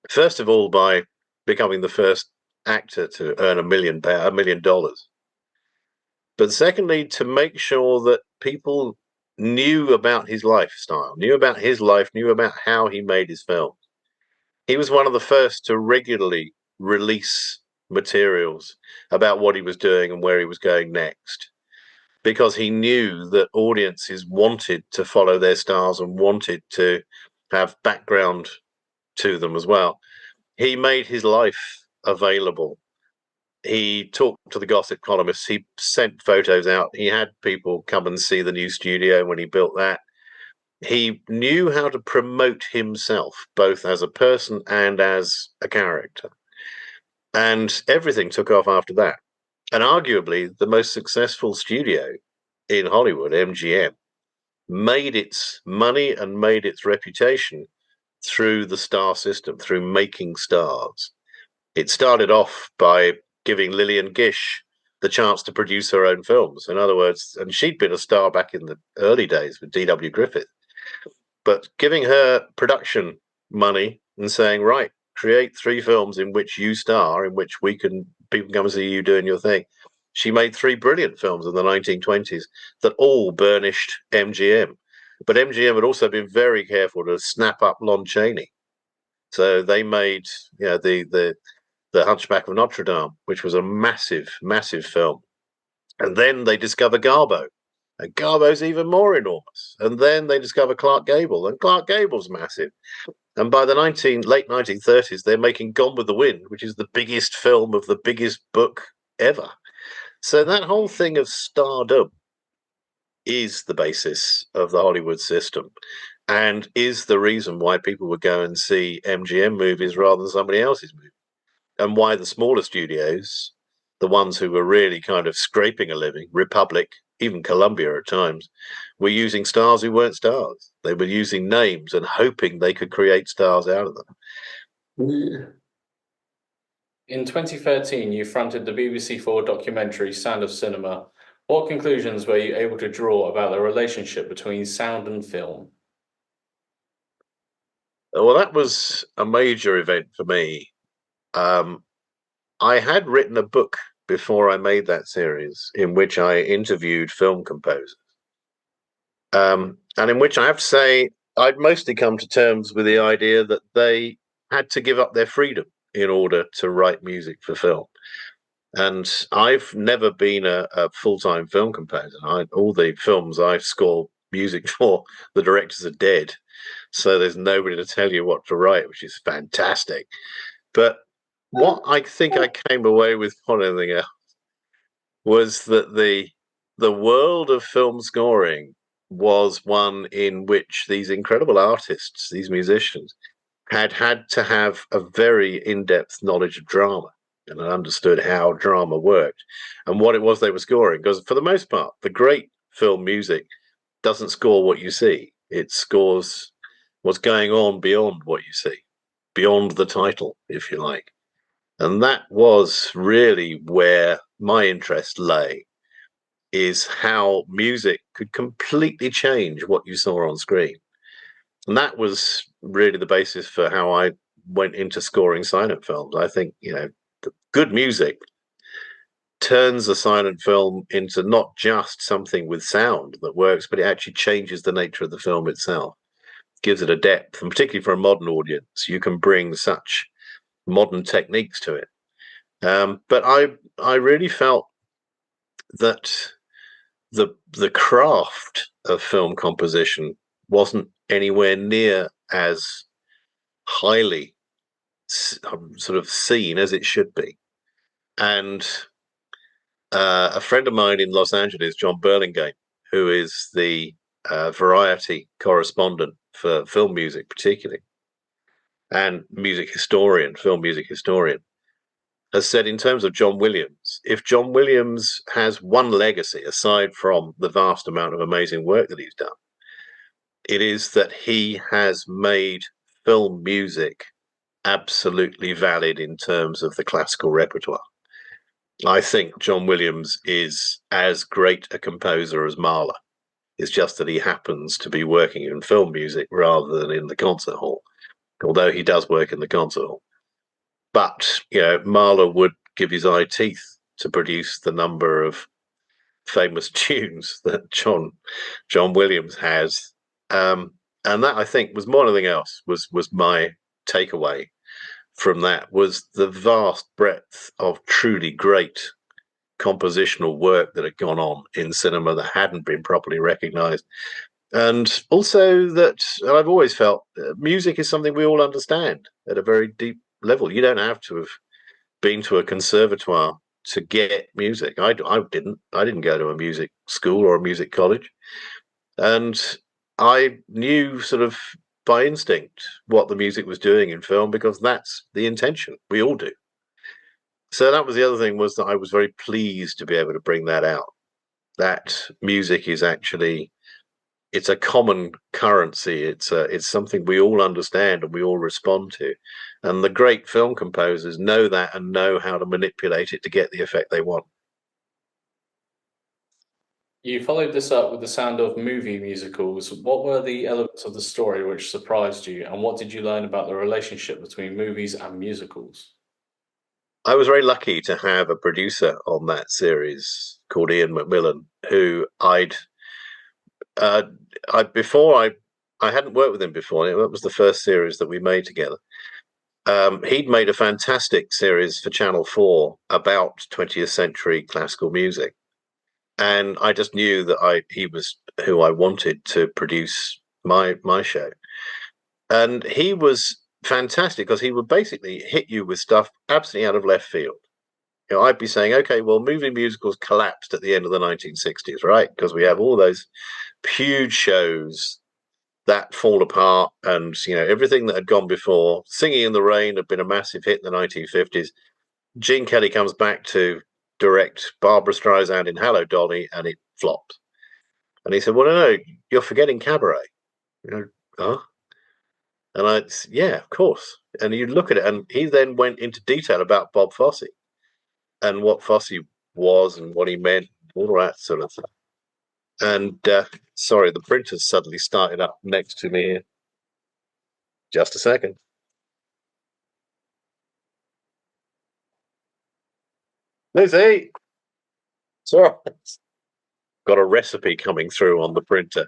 first of all, by becoming the first actor to earn $1 million. But secondly, to make sure that people knew about his lifestyle, knew about his life, knew about how he made his film. He was one of the first to regularly release materials about what he was doing and where he was going next, because he knew that audiences wanted to follow their stars and wanted to have background to them as well. He made his life available. He talked to the gossip columnists. He sent photos out. He had people come and see the new studio when he built that. He knew how to promote himself, both as a person and as a character. And everything took off after that. And arguably, the most successful studio in Hollywood, MGM, made its money and made its reputation through the star system, through making stars. It started off by giving Lillian Gish the chance to produce her own films. In other words, and she'd been a star back in the early days with D.W. Griffith, but giving her production money and saying, right, create 3 films in which you star, in which people can come and see you doing your thing. She made 3 brilliant films in the 1920s that all burnished MGM. But MGM had also been very careful to snap up Lon Chaney. So they made, the Hunchback of Notre Dame, which was a massive, massive film. And then they discover Garbo. And Garbo's even more enormous. And then they discover Clark Gable, and Clark Gable's massive. And by the late 1930s, they're making Gone with the Wind, which is the biggest film of the biggest book ever. So that whole thing of stardom is the basis of the Hollywood system, and is the reason why people would go and see MGM movies rather than somebody else's movie, and why the smaller studios, the ones who were really kind of scraping a living, Republic, even Columbia at times, were using stars who weren't stars. They were using names and hoping they could create stars out of them. Yeah. In 2013, you fronted the BBC4 documentary Sound of Cinema. What conclusions were you able to draw about the relationship between sound and film? Well, that was a major event for me. I had written a book before I made that series in which I interviewed film composers. And in which I have to say, I'd mostly come to terms with the idea that they had to give up their freedom in order to write music for film. And I've never been a full-time film composer. All the films I've scored music for, the directors are dead. So there's nobody to tell you what to write, which is fantastic. But what I think I came away with more than anything else was that the world of film scoring was one in which these incredible artists, these musicians, had to have a very in-depth knowledge of drama and understood how drama worked and what it was they were scoring. Because for the most part, the great film music doesn't score what you see. It scores what's going on beyond what you see, beyond the title, if you like. And that was really where my interest lay, is how music could completely change what you saw on screen. And that was really the basis for how I went into scoring silent films. I think, good music turns a silent film into not just something with sound that works, but it actually changes the nature of the film itself, gives it a depth. And particularly for a modern audience, you can bring such modern techniques to it. But I really felt that the craft of film composition wasn't anywhere near as highly sort of seen as it should be. And a friend of mine in Los Angeles, John Burlingame, who is the variety correspondent for film music particularly, and film music historian, has said, in terms of John Williams, if John Williams has one legacy aside from the vast amount of amazing work that he's done, it is that he has made film music absolutely valid in terms of the classical repertoire. I think John Williams is as great a composer as Mahler. It's just that he happens to be working in film music rather than in the concert hall, although he does work in the concert hall. But Mahler would give his eye teeth to produce the number of famous tunes that John Williams has, and that, I think, was more than anything else was my takeaway from that, was the vast breadth of truly great compositional work that had gone on in cinema that hadn't been properly recognized. And also that, and I've always felt, music is something we all understand at a very deep level. You don't have to have been to a conservatoire to get music. I didn't go to a music school or a music college, and I knew sort of by instinct what the music was doing in film, because that's the intention. We all do. So that was the other thing, was that I was very pleased to be able to bring that out. That music is actually, it's a common currency. It's something we all understand and we all respond to. And the great film composers know that and know how to manipulate it to get the effect they want. You followed this up with the sound of movie musicals. What were the elements of the story which surprised you, and what did you learn about the relationship between movies and musicals? I was very lucky to have a producer on that series called Ian McMillan, who I hadn't worked with him before. That was the first series that we made together. He'd made a fantastic series for Channel 4 about 20th century classical music. And I just knew that he was who I wanted to produce my show. And he was fantastic, because he would basically hit you with stuff absolutely out of left field. I'd be saying, okay, well, movie musicals collapsed at the end of the 1960s, right? Because we have all those huge shows that fall apart, and everything that had gone before. Singing in the Rain had been a massive hit in the 1950s. Gene Kelly comes back to direct Barbra Streisand in Hello, Dolly, and it flopped. And he said, well, no, you're forgetting Cabaret. Huh? And yeah, of course. And you look at it, and he then went into detail about Bob Fosse and what Fosse was and what he meant, all that sort of stuff. And sorry, the printer's suddenly started up next to me here. Just a second. Lucy! Sorry. Got a recipe coming through on the printer.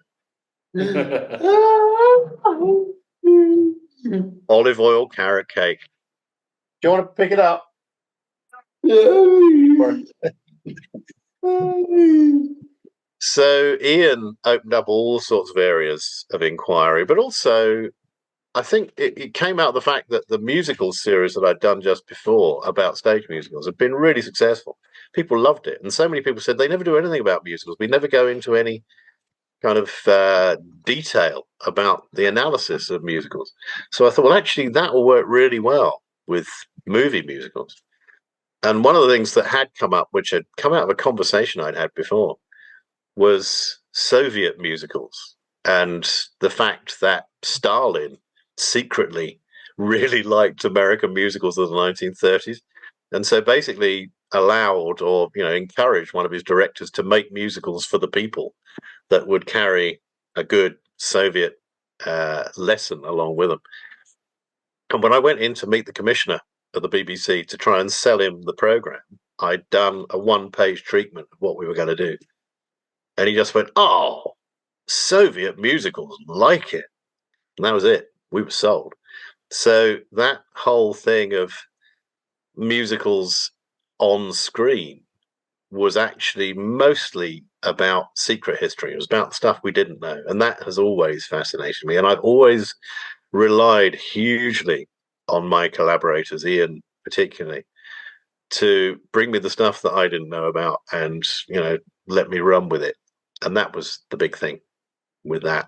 Olive oil carrot cake. Do you want to pick it up? So Ian opened up all sorts of areas of inquiry, but also I think it came out of the fact that the musical series that I'd done just before about stage musicals had been really successful. People loved it. And so many people said they never do anything about musicals. We never go into any kind of detail about the analysis of musicals. So I thought, well, actually, that will work really well with movie musicals. And one of the things that had come up, which had come out of a conversation I'd had before, was Soviet musicals, and the fact that Stalin secretly really liked American musicals of the 1930s. And so basically allowed, or encouraged, one of his directors to make musicals for the people that would carry a good Soviet lesson along with them. And when I went in to meet the commissioner of the BBC to try and sell him the program, I'd done a one-page treatment of what we were going to do. And he just went, oh, Soviet musicals, like it. And that was it. We were sold. So that whole thing of musicals on screen was actually mostly about secret history. It was about stuff we didn't know. And that has always fascinated me. And I've always relied hugely on my collaborators, Ian particularly, to bring me the stuff that I didn't know about and, let me run with it. And that was the big thing with that.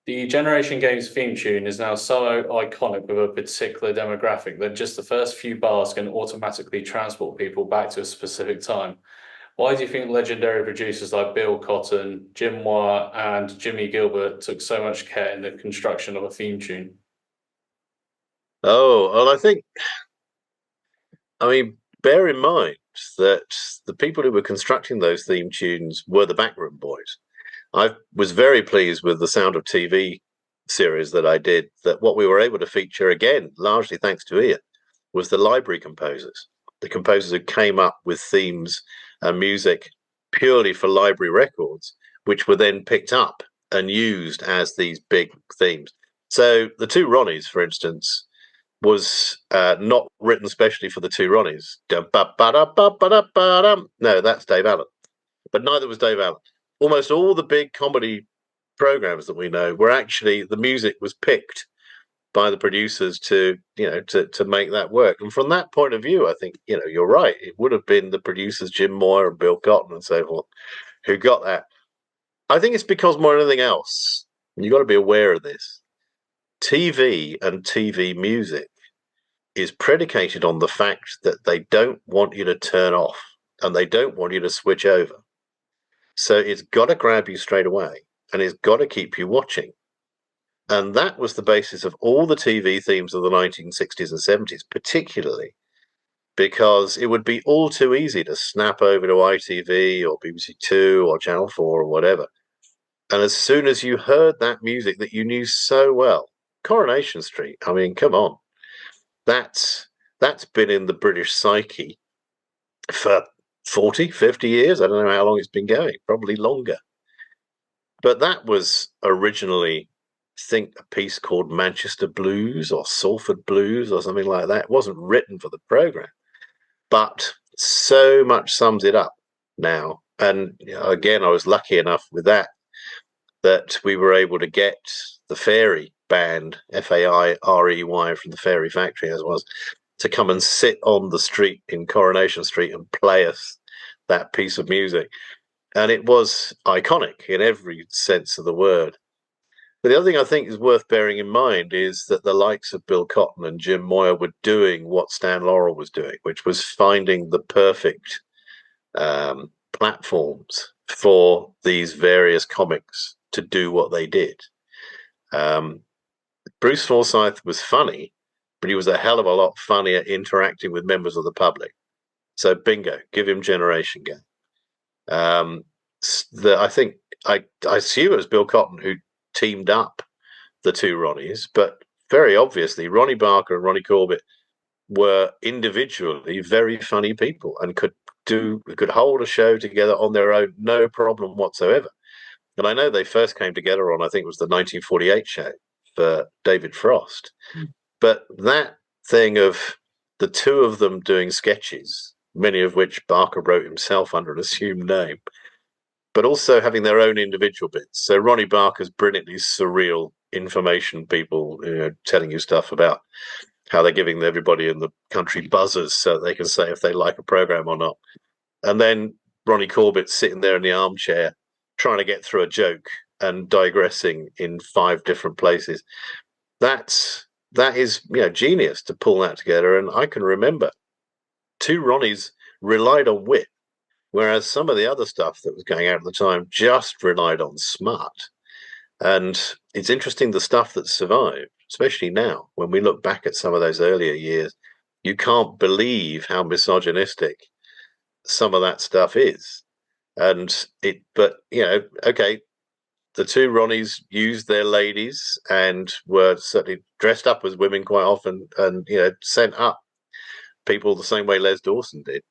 The Generation Games theme tune is now so iconic with a particular demographic that just the first few bars can automatically transport people back to a specific time. Why do you think legendary producers like Bill Cotton, Jim Moir, and Jimmy Gilbert took so much care in the construction of a theme tune? Oh, well, bear in mind that the people who were constructing those theme tunes were the backroom boys. I was very pleased with the Sound of TV series that I did, that what we were able to feature, again, largely thanks to Ian, was the library composers, the composers who came up with themes and music purely for library records, which were then picked up and used as these big themes. So the Two Ronnies, for instance, was not written specially for the Two Ronnies. No, that's Dave Allen. But neither was Dave Allen. Almost all the big comedy programs that we know were actually, the music was picked by the producers to make that work. And from that point of view, I think you're right. It would have been the producers Jim Moyer and Bill Cotton and so forth who got that. I think it's because more than anything else, and you've got to be aware of this, TV and TV music is predicated on the fact that they don't want you to turn off and they don't want you to switch over. So it's got to grab you straight away and it's got to keep you watching. And that was the basis of all the TV themes of the 1960s and 70s, particularly because it would be all too easy to snap over to ITV or BBC Two or Channel 4 or whatever. And as soon as you heard that music that you knew so well, Coronation Street, I mean, come on. That's been in the British psyche for 40, 50 years. I don't know how long it's been going, probably longer. But that was originally, I think, a piece called Manchester Blues or Salford Blues or something like that. It wasn't written for the program, but so much sums it up now. And again, I was lucky enough with that we were able to get the Fairy band, Fairey, from the Fairy Factory, as it was, to come and sit on the street in Coronation Street and play us that piece of music. And it was iconic in every sense of the word. But the other thing I think is worth bearing in mind is that the likes of Bill Cotton and Jim Moyer were doing what Stan Laurel was doing, which was finding the perfect platforms for these various comics to do what they did. Bruce Forsyth was funny, but he was a hell of a lot funnier interacting with members of the public. So bingo, give him Generation Game. I think I assume it was Bill Cotton who teamed up the Two Ronnies, but very obviously Ronnie Barker and Ronnie Corbett were individually very funny people and could hold a show together on their own, no problem whatsoever. And I know they first came together on, I think it was the 1948 show for David Frost. But that thing of the two of them doing sketches, many of which Barker wrote himself under an assumed name, but also having their own individual bits. So Ronnie Barker's brilliantly surreal information people, telling you stuff about how they're giving everybody in the country buzzers so they can say if they like a program or not. And then Ronnie Corbett sitting there in the armchair trying to get through a joke and digressing in 5 different places. That is genius to pull that together. And I can remember Two Ronnies relied on wit, whereas some of the other stuff that was going out at the time just relied on smart. And it's interesting, the stuff that survived, especially now when we look back at some of those earlier years, you can't believe how misogynistic some of that stuff is. But okay, the Two Ronnies used their ladies and were certainly dressed up as women quite often, and sent up people the same way Les Dawson did.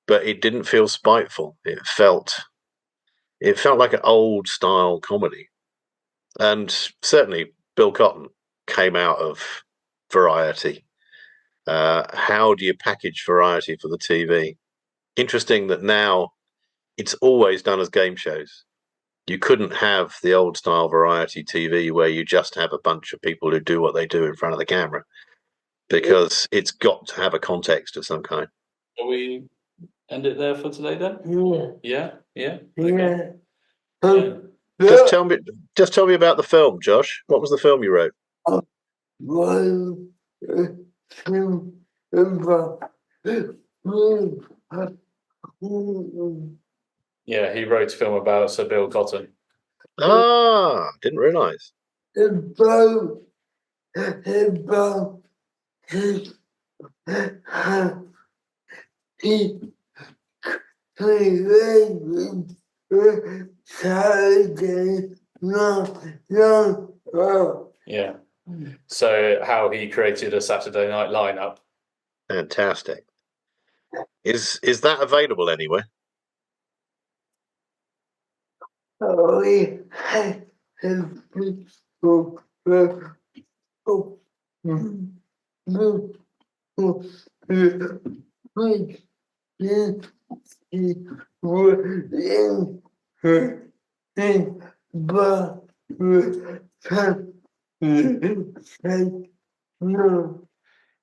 But it didn't feel spiteful. It felt like an old style comedy. And certainly Bill Cotton came out of Variety. How do you package Variety for the TV? Interesting that now it's always done as game shows. You couldn't have the old style Variety TV where you just have a bunch of people who do what they do in front of the camera, because it's got to have a context of some kind. Shall we end it there for today then? Yeah. Yeah. Yeah. Yeah. Just tell me about the film, Josh. What was the film you wrote? One, two, Yeah, he wrote a film about Sir Bill Cotton. Didn't realise. about his he Saturday, no, Yeah. So how he created a Saturday night lineup. Fantastic. Is that available anywhere? we had people no.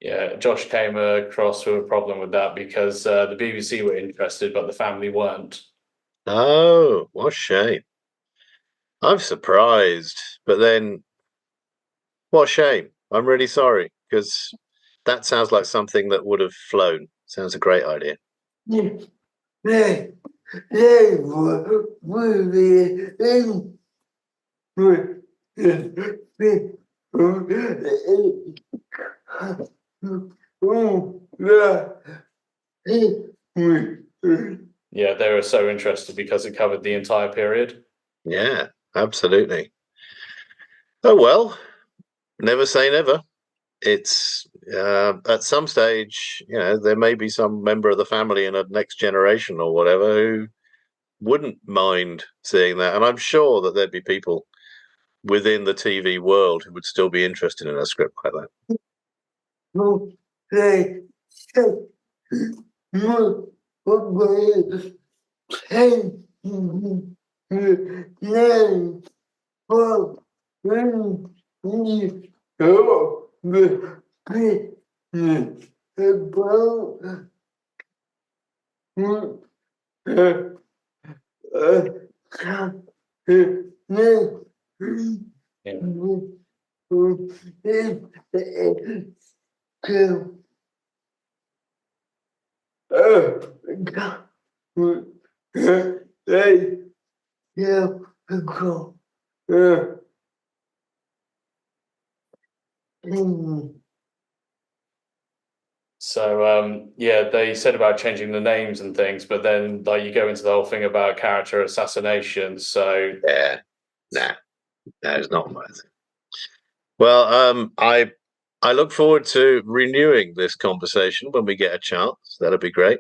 Yeah, Josh came across with a problem with that because the BBC were interested, but the family weren't. Oh, what a shame. I'm surprised, but then what a shame. I'm really sorry because that sounds like something that would have flown. Sounds a great idea. They were in Yeah, they were so interested because it covered the entire period. Yeah, absolutely. Oh well, never say never. It's at some stage, there may be some member of the family in a next generation or whatever who wouldn't mind seeing that, and I'm sure that there'd be people within the TV world who would still be interested in a script like that. Yeah. So yeah, they said about changing the names and things, but then like you go into the whole thing about character assassination. So Yeah, nah, it's not my thing. Well, I look forward to renewing this conversation when we get a chance. That'll be great.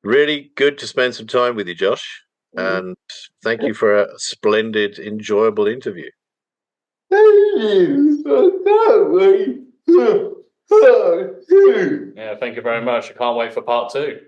Really good to spend some time with you, Josh. And thank you for a splendid, enjoyable interview. yeah, thank you very much. I can't wait for part 2.